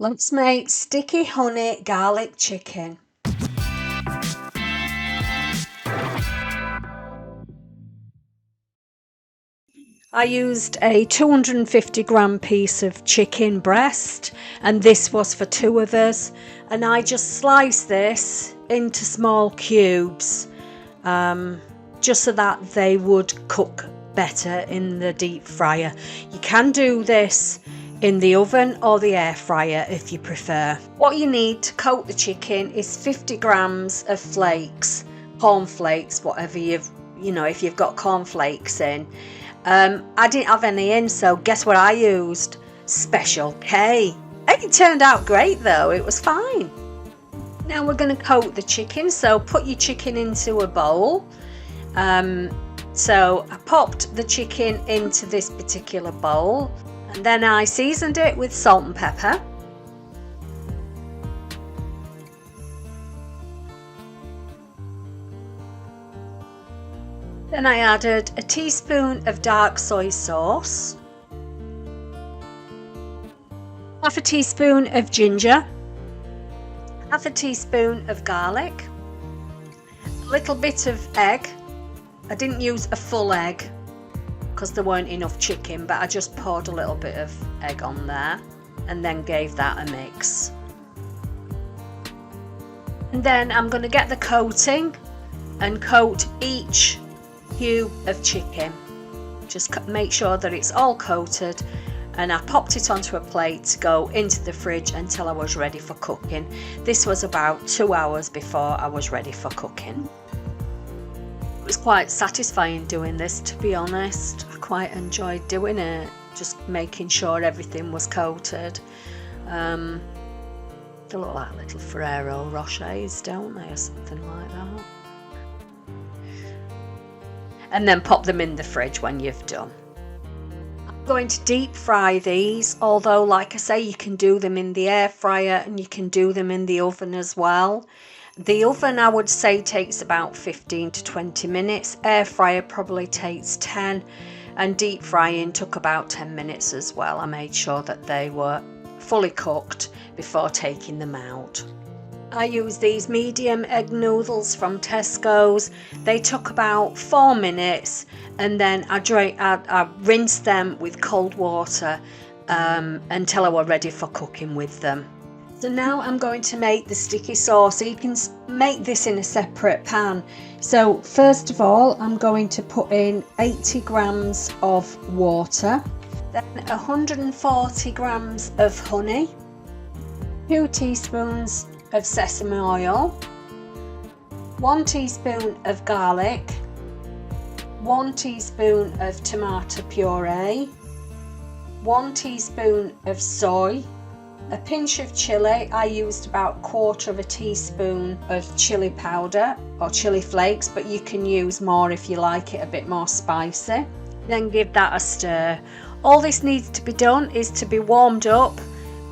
Let's make sticky honey garlic chicken. I used a 250-gram piece of chicken breast, and this was for 2 of us, and I just sliced this into small cubes just so that they would cook better in the deep fryer. You can do this in the oven or the air fryer if you prefer. What you need to coat the chicken is 50 grams of flakes, corn flakes, whatever if you've got corn flakes in. I didn't have any in, so guess what I used? Special K. It turned out great though, it was fine. Now we're going to coat the chicken, so put your chicken into a bowl. So I popped the chicken into this particular bowl, and then I seasoned it with salt and pepper. Then I added a teaspoon of dark soy sauce, half a teaspoon of ginger, half a teaspoon of garlic, a little bit of egg. I didn't use a full egg because there weren't enough chicken, but I just poured a little bit of egg on there and then gave that a mix. And then I'm going to get the coating and coat each cube of chicken. Just make sure that it's all coated, and I popped it onto a plate to go into the fridge until I was ready for cooking. This was about 2 hours before I was ready for cooking. It was quite satisfying doing this, to be honest. I quite enjoyed doing it, just making sure everything was coated. They look like little Ferrero Rochers, don't they, or something like that. And then pop them in the fridge when you've done. I'm going to deep fry these, although like I say, you can do them in the air fryer and you can do them in the oven as well. The oven, I would say, takes about 15 to 20 minutes. Air fryer probably takes 10, and deep frying took about 10 minutes as well. I made sure that they were fully cooked before taking them out. I used these medium egg noodles from Tesco's. They took about 4 minutes, and then I rinsed them with cold water until I were ready for cooking with them. So now I'm going to make the sticky sauce. So you can make this in a separate pan. So first of all, I'm going to put in 80 grams of water, then 140 grams of honey, 2 teaspoons of sesame oil, 1 teaspoon of garlic, 1 teaspoon of tomato puree, 1 teaspoon of soy, a pinch of chili. I used about 1/4 teaspoon of chili powder or chili flakes, but you can use more if you like it a bit more spicy. Then give that a stir. All this needs to be done is to be warmed up,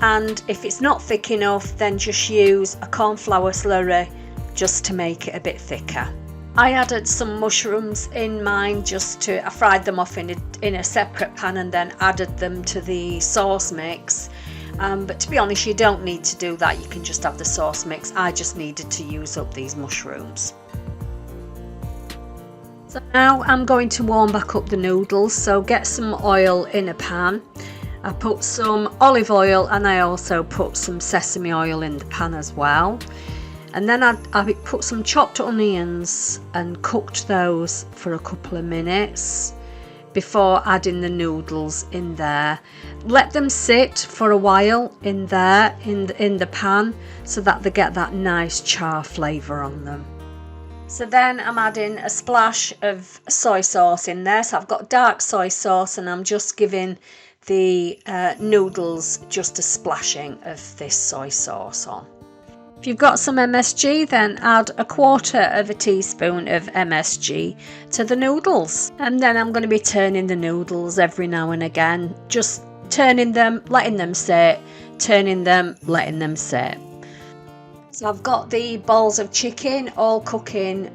and if it's not thick enough, then just use a cornflour slurry just to make it a bit thicker. I added some mushrooms in mine I fried them off in a separate pan and then added them to the sauce mix. But to be honest, you don't need to do that. You can just have the sauce mix. I just needed to use up these mushrooms. So now I'm going to warm back up the noodles. So get some oil in a pan. I put some olive oil, and I also put some sesame oil in the pan as well. And then I put some chopped onions and cooked those for a couple of minutes before adding the noodles in there. Let them sit for a while in there in the pan so that they get that nice char flavour on them. So then I'm adding a splash of soy sauce in there. So I've got dark soy sauce, and I'm just giving the noodles just a splashing of this soy sauce on. If you've got some MSG, then add 1/4 teaspoon of MSG to the noodles. And then I'm going to be turning the noodles every now and again, just turning them, letting them sit, turning them, letting them sit. So I've got the balls of chicken all cooking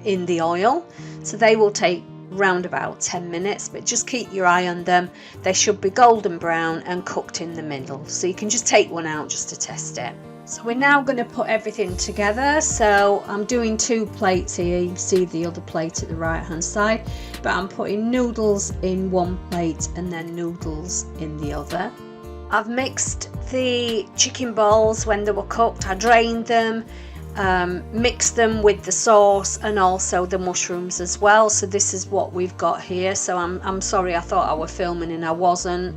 in the oil, so they will take round about 10 minutes, but just keep your eye on them. They should be golden brown and cooked in the middle, so you can just take one out just to test it. So we're now going to put everything together. So I'm doing 2 plates here. You can see the other plate at the right hand side, but I'm putting noodles in one plate and then noodles in the other. I've mixed the chicken balls when they were cooked. I drained them, mixed them with the sauce and also the mushrooms as well. So this is what we've got here. So I'm sorry, I thought I were filming and I wasn't.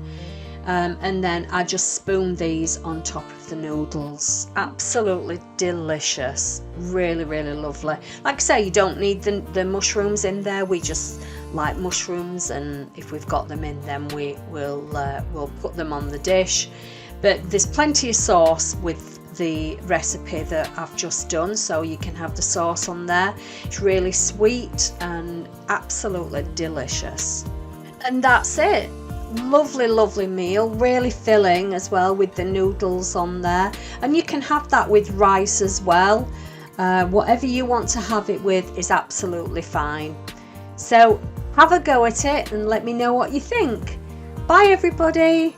And then I just spooned these on top of the noodles. Absolutely delicious. Really, really lovely. Like I say, you don't need the mushrooms in there. We just like mushrooms, and if we've got them in, then we'll put them on the dish. But there's plenty of sauce with the recipe that I've just done, so you can have the sauce on there. It's really sweet and absolutely delicious. And that's it. Lovely, lovely meal, really filling as well with the noodles on there, and you can have that with rice as well. Whatever you want to have it with is absolutely fine. So have a go at it and let me know what you think. Bye everybody.